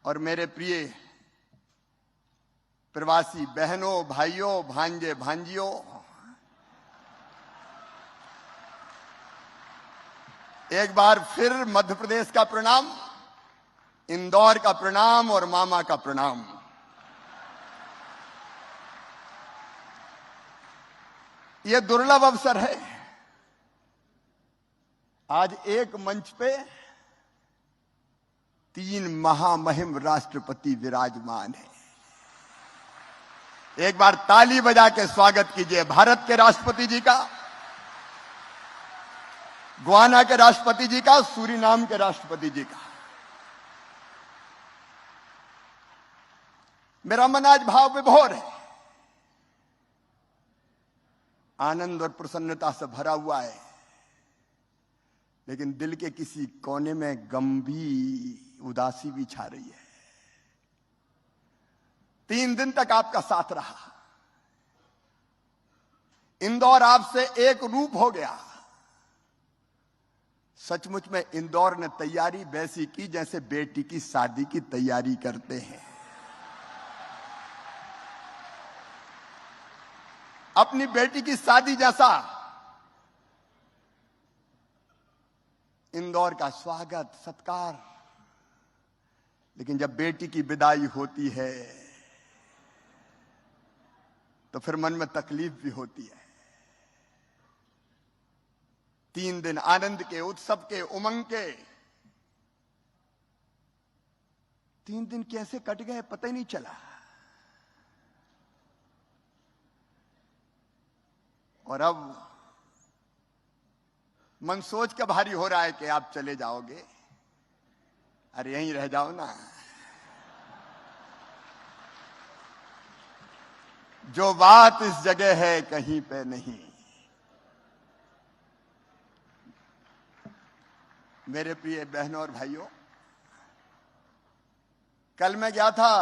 और मेरे प्रिय प्रवासी बहनों, भाइयों, भांजे, भांजियों, एक बार फिर मध्य प्रदेश का प्रणाम, इंदौर का प्रणाम और मामा का प्रणाम। यह दुर्लभ अवसर है, आज एक मंच पे 3 महामहिम राष्ट्रपति विराजमान हैं। एक बार ताली बजा के स्वागत कीजिए भारत के राष्ट्रपति जी का, गुयाना के राष्ट्रपति जी का, सूरीनाम के राष्ट्रपति जी का। मेरा मन आज भाव विभोर है, आनंद और प्रसन्नता से भरा हुआ है, लेकिन दिल के किसी कोने में गंभीर उदासी भी छा रही है। 3 दिन तक आपका साथ रहा, इंदौर आपसे एक रूप हो गया। सचमुच में इंदौर ने तैयारी वैसी की जैसे बेटी की शादी की तैयारी करते हैं। अपनी बेटी की शादी जैसा इंदौर का स्वागत, सत्कार। लेकिन जब बेटी की विदाई होती है तो फिर मन में तकलीफ भी होती है। 3 दिन आनंद के, उत्सव के, उमंग के 3 दिन कैसे कट गए पता ही नहीं चला। और अब मन सोच के भारी हो रहा है कि आप चले जाओगे। अरे यहीं रह जाओ ना, जो बात इस जगह है कहीं पे नहीं। मेरे प्रिय बहनों और भाइयों, कल मैं गया था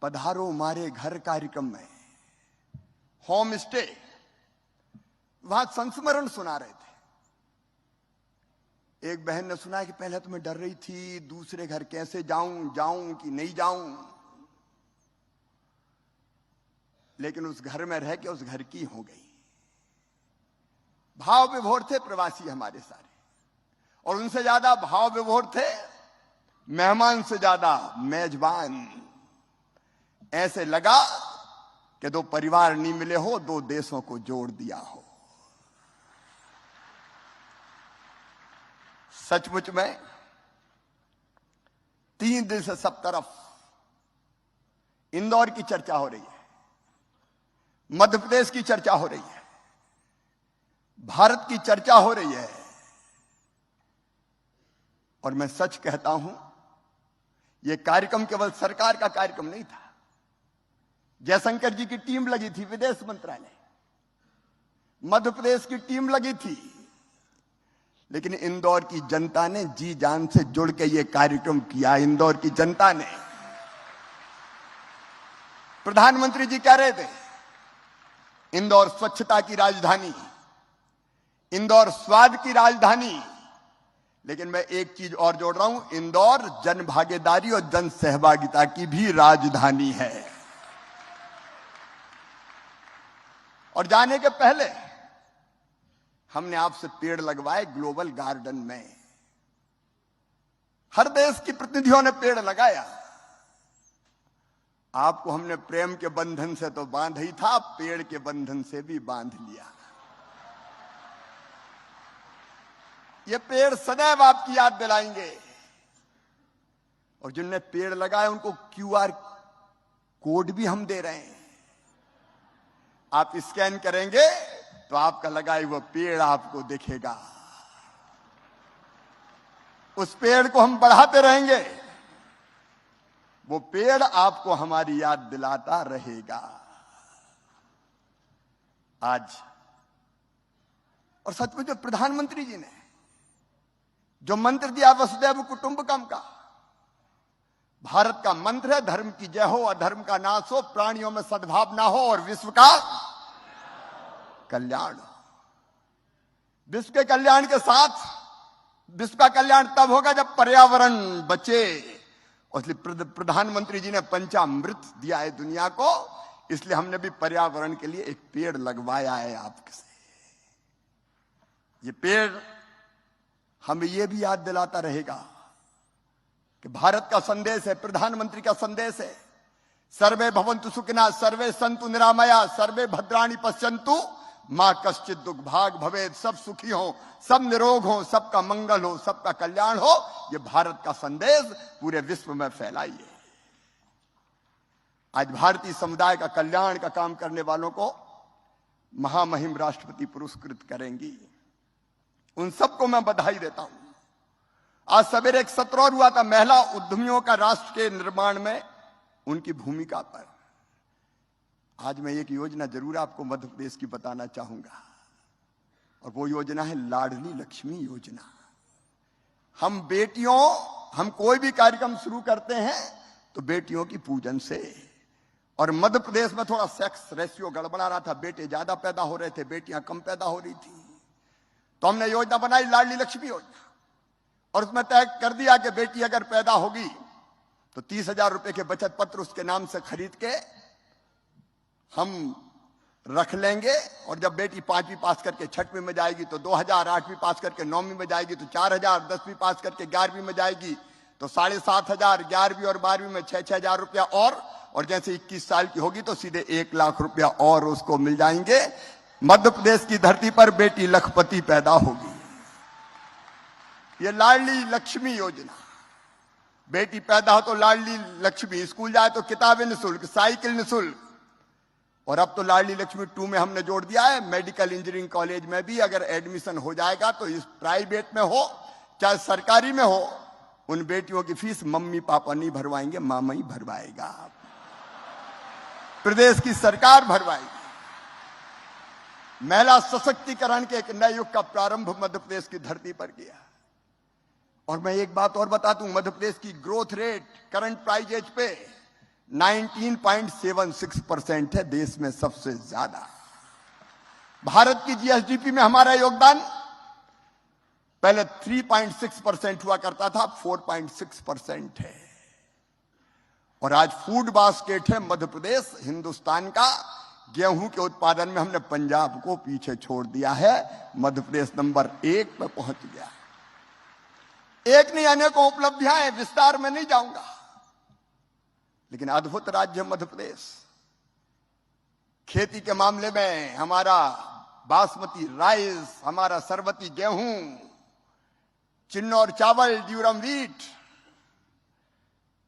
पधारो मारे घर कार्यक्रम में, होम स्टे। वहां संस्मरण सुना रहे थे। एक बहन ने सुना कि पहले तो मैं डर रही थी, दूसरे घर कैसे जाऊं कि नहीं जाऊं, लेकिन उस घर में रह के उस घर की हो गई। भाव विभोर थे प्रवासी हमारे सारे, और उनसे ज्यादा भाव विभोर थे मेहमान से ज्यादा मेजबान। ऐसे लगा कि 2 परिवार नहीं मिले हो, 2 देशों को जोड़ दिया हो। सचमुच में 3 दिन से सब तरफ इंदौर की चर्चा हो रही है, मध्य प्रदेश की चर्चा हो रही है, भारत की चर्चा हो रही है। और मैं सच कहता हूं, यह कार्यक्रम केवल सरकार का कार्यक्रम नहीं था। जयशंकर जी की टीम लगी थी, विदेश मंत्रालय, मध्य प्रदेश की टीम लगी थी, लेकिन इंदौर की जनता ने जी जान से जुड़ के यह कार्यक्रम किया। इंदौर की जनता ने, प्रधानमंत्री जी कह रहे थे इंदौर स्वच्छता की राजधानी, इंदौर स्वाद की राजधानी, लेकिन मैं एक चीज और जोड़ रहा हूं, इंदौर जन भागीदारी और जन सहभागिता की भी राजधानी है। और जाने के पहले हमने आपसे पेड़ लगवाए ग्लोबल गार्डन में। हर देश की प्रतिनिधियों ने पेड़ लगाया। आपको हमने प्रेम के बंधन से तो बांध ही था, पेड़ के बंधन से भी बांध लिया। ये पेड़ सदैव आपकी याद दिलाएंगे। और जिनने पेड़ लगाए उनको QR कोड भी हम दे रहे हैं। आप स्कैन करेंगे तो आपका लगाए वो पेड़ आपको दिखेगा। उस पेड़ को हम बढ़ाते रहेंगे, वो पेड़ आपको हमारी याद दिलाता रहेगा। आज और सचमुच में प्रधानमंत्री जी ने जो मंत्र दिया वसुधैव कुटुंबकम का, भारत का मंत्र है धर्म की जय हो, अधर्म का नाश हो, प्राणियों में सद्भावना हो और विश्व का कल्याण हो। विश्व के कल्याण के साथ, विश्व का कल्याण तब होगा जब पर्यावरण बचे, और इसलिए प्रधानमंत्री जी ने पंचामृत दिया है दुनिया को, इसलिए हमने भी पर्यावरण के लिए एक पेड़ लगवाया है आपसे। ये पेड़ हमें ये भी याद दिलाता रहेगा कि भारत का संदेश है, प्रधानमंत्री का संदेश है, सर्वे भवन्तु सुखिनः, सर्वे सन्तु निरामया, सर्वे भद्राणि पश्यन्तु मां कश्चित् दुर्भाग् भवेत्। सब सुखी हो, सब निरोग हो, सबका मंगल हो, सबका कल्याण हो, ये भारत का संदेश पूरे विश्व में फैलाइए। आज भारतीय समुदाय का कल्याण का काम करने वालों को महामहिम राष्ट्रपति पुरस्कृत करेंगी। उन सबको मैं बधाई देता हूं। आज सवेरे एक सत्र हुआ था महिला उद्यमियों का राष्ट्र के निर्माण में उनकी भूमिका पर। आज मैं एक योजना जरूर आपको मध्य प्रदेश की बताना चाहूंगा, और वो योजना है लाडली लक्ष्मी योजना। हम बेटियों, हम कोई भी कार्यक्रम शुरू करते हैं तो बेटियों की पूजन से, और मध्य प्रदेश में थोड़ा सेक्स रेशियो गड़बड़ा रहा था, बेटे ज्यादा पैदा हो रहे थे, बेटियां कम पैदा हो रही थी, तो हमने योजना बनाई लाडली लक्ष्मी योजना, और उसमें तय कर दिया कि बेटी अगर पैदा होगी तो 30,000 रुपए के बचत पत्र उसके नाम से खरीद के हम रख लेंगे, और जब बेटी 5वीं पास करके 6वीं में जाएगी तो 2,000, 8वीं पास करके 9वीं में जाएगी तो 4,000, 10वीं पास करके 11वीं में जाएगी तो 7,500, 11वीं और 12वीं में 6,000 रुपया और जैसे 21 साल की होगी तो सीधे 1 लाख रुपया और उसको मिल जाएंगे। मध्य प्रदेश की धरती पर बेटी लखपति पैदा होगी। ये लाडली लक्ष्मी योजना, बेटी पैदा हो तो लाडली लक्ष्मी, स्कूल जाए तो किताबें निःशुल्क, साइकिल निःशुल्क, और अब तो लाडली लक्ष्मी 2 में हमने जोड़ दिया है, मेडिकल इंजीनियरिंग कॉलेज में भी अगर एडमिशन हो जाएगा तो इस प्राइवेट में हो चाहे सरकारी में हो, उन बेटियों की फीस मम्मी पापा नहीं भरवाएंगे, मामा ही भरवाएगा, प्रदेश की सरकार भरवाएगी। महिला सशक्तिकरण के एक नए युग का प्रारंभ मध्य प्रदेश की धरती पर किया। और मैं एक बात और बता दूं, मध्य प्रदेश की ग्रोथ रेट करंट प्राइस एज पे 19.76% है, देश में सबसे ज्यादा। भारत की जीएसडीपी में हमारा योगदान पहले 3.6% हुआ करता था, 4.6% है, और आज फूड बास्केट है मध्य प्रदेश हिंदुस्तान का। गेहूं के उत्पादन में हमने पंजाब को पीछे छोड़ दिया है, मध्य प्रदेश नंबर 1 पे पहुंच गया। एक नहीं अनेकों उपलब्धियां हैं, विस्तार में नहीं जाऊंगा, लेकिन अद्भुत राज्य मध्य प्रदेश। खेती के मामले में हमारा बासमती राइस, हमारा सरबती गेहूं, चिन्नौर चावल, ड्यूरम व्हीट,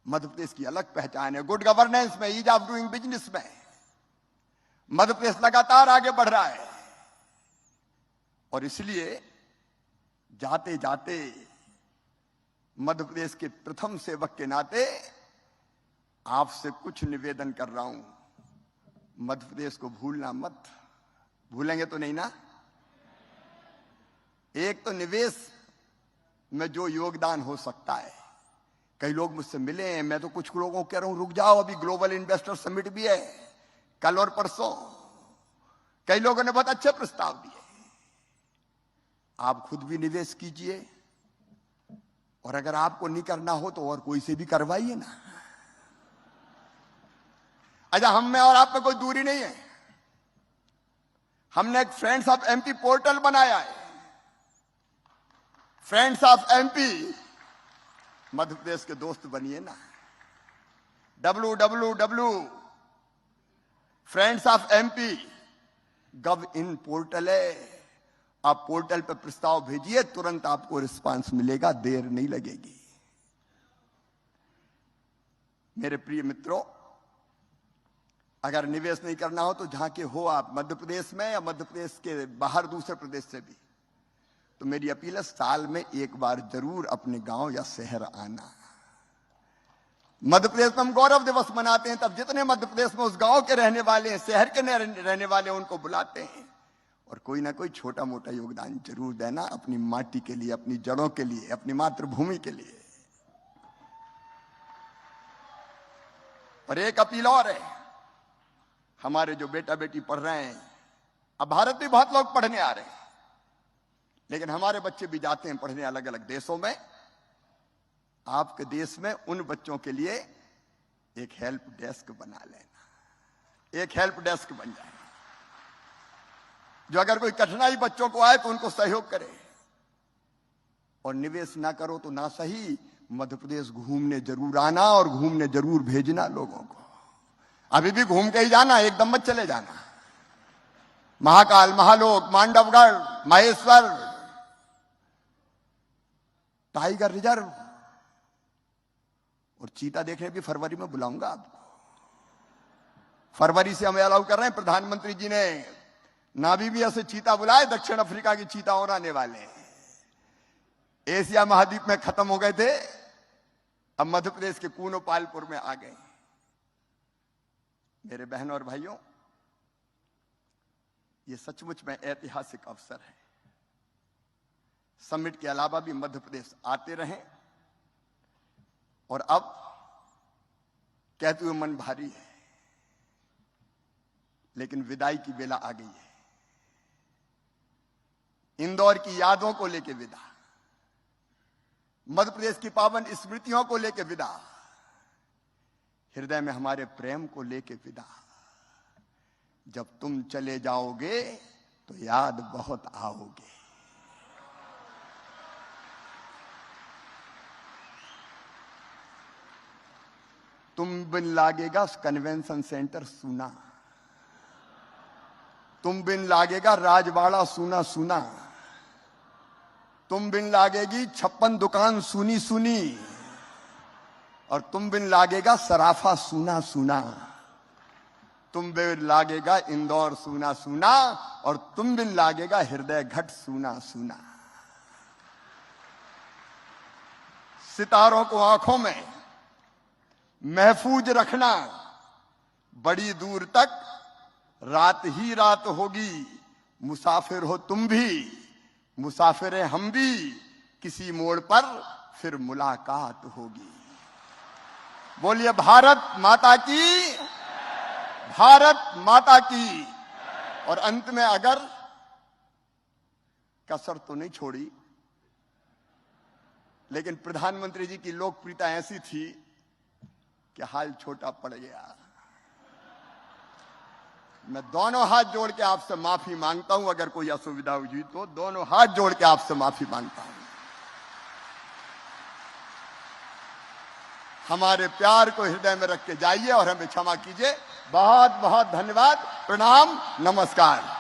मध्य प्रदेश की अलग पहचान है। गुड गवर्नेंस में, ईज ऑफ डूइंग बिजनेस में मध्य प्रदेश लगातार आगे बढ़ रहा है, और इसलिए जाते जाते मध्य प्रदेश के प्रथम सेवक के नाते आपसे कुछ निवेदन कर रहा हूं। मध्य प्रदेश को भूलना मत। भूलेंगे तो नहीं ना? एक तो निवेश में जो योगदान हो सकता है, कई लोग मुझसे मिले हैं, मैं तो कुछ लोगों को कह रहा हूं रुक जाओ, अभी ग्लोबल इन्वेस्टर समिट भी है कल और परसों। कई लोगों ने बहुत अच्छे प्रस्ताव दिए। आप खुद भी निवेश कीजिए, और अगर आपको नहीं करना हो तो और कोई से भी करवाइए ना। अच्छा, हम में और आप में कोई दूरी नहीं है। हमने एक फ्रेंड्स ऑफ एमपी पोर्टल बनाया है। Friends of MP, Madhya Pradesh के दोस्त बनिए ना। www.friendsofmp.gov.in पोर्टल है। आप पोर्टल पर प्रस्ताव भेजिए, तुरंत आपको रिस्पांस मिलेगा, देर नहीं लगेगी। मेरे प्रिय मित्रों, अगर निवेश नहीं करना हो तो जहां के हो आप, मध्य प्रदेश में या मध्य प्रदेश के बाहर दूसरे प्रदेश से भी, तो मेरी अपील है साल में एक बार जरूर अपने गांव या शहर आना। मध्य प्रदेश में हम गौरव दिवस मनाते हैं, तब जितने मध्य प्रदेश में उस गांव के रहने वाले हैं, शहर के रहने वाले हैं, उनको बुलाते हैं, और कोई ना कोई छोटा मोटा योगदान जरूर देना अपनी माटी के लिए, अपनी जड़ों के लिए, अपनी मातृभूमि के लिए। और एक अपील और है, हमारे जो बेटा बेटी पढ़ रहे हैं, अब भारत में बहुत लोग पढ़ने आ रहे हैं, लेकिन हमारे बच्चे भी जाते हैं पढ़ने अलग अलग देशों में। आपके देश में उन बच्चों के लिए एक हेल्प डेस्क बना लेना, एक हेल्प डेस्क बन जाए, जो अगर कोई कठिनाई बच्चों को आए तो उनको सहयोग करे। और निवेश ना करो तो ना सही, मध्य प्रदेश घूमने जरूर आना और घूमने जरूर भेजना लोगों को। अभी भी घूम के ही जाना, एकदम मत चले जाना। महाकाल, महालोक, मांडवगढ़, महेश्वर, टाइगर रिजर्व और चीता देखने भी फरवरी में बुलाऊंगा आपको। फरवरी से हम अलाउ कर रहे हैं। प्रधानमंत्री जी ने नामीबिया से चीता बुलाए, दक्षिण अफ्रीका की चीता और आने वाले हैं। एशिया महाद्वीप में खत्म हो गए थे, अब मध्य प्रदेश के कूनो पालपुर में आ गए। मेरे बहनों और भाइयों, ये सचमुच में ऐतिहासिक अवसर है। समिट के अलावा भी मध्य प्रदेश आते रहें। और अब कहते हुए मन भारी है, लेकिन विदाई की बेला आ गई है। इंदौर की यादों को लेके विदा, मध्य प्रदेश की पावन स्मृतियों को लेके विदा, हृदय में हमारे प्रेम को लेके विदा। जब तुम चले जाओगे तो याद बहुत आओगे। तुम बिन लागेगा कन्वेंशन सेंटर सूना, तुम बिन लागेगा राजवाड़ा सूना सूना, तुम बिन लागेगी 56 दुकान सुनी सुनी, और तुम बिन लागेगा सराफा सूना सूना, तुम बिन लागेगा इंदौर सूना सूना, और तुम बिन लागेगा हृदय घट सूना सूना। सितारों को आंखों में महफूज रखना, बड़ी दूर तक रात ही रात होगी। मुसाफिर हो तुम भी, मुसाफिर हैं हम भी, किसी मोड़ पर फिर मुलाकात होगी। बोलिए भारत माता की, भारत माता की। और अंत में अगर कसर तो नहीं छोड़ी, लेकिन प्रधानमंत्री जी की लोकप्रियता ऐसी थी कि हाल छोटा पड़ गया। मैं दोनों हाथ जोड़ के आपसे माफी मांगता हूं, अगर कोई असुविधा हुई तो दोनों हाथ जोड़ के आपसे माफी मांगता हूं। हमारे प्यार को हृदय में रख के जाइए और हमें क्षमा कीजिए। बहुत बहुत धन्यवाद, प्रणाम, नमस्कार।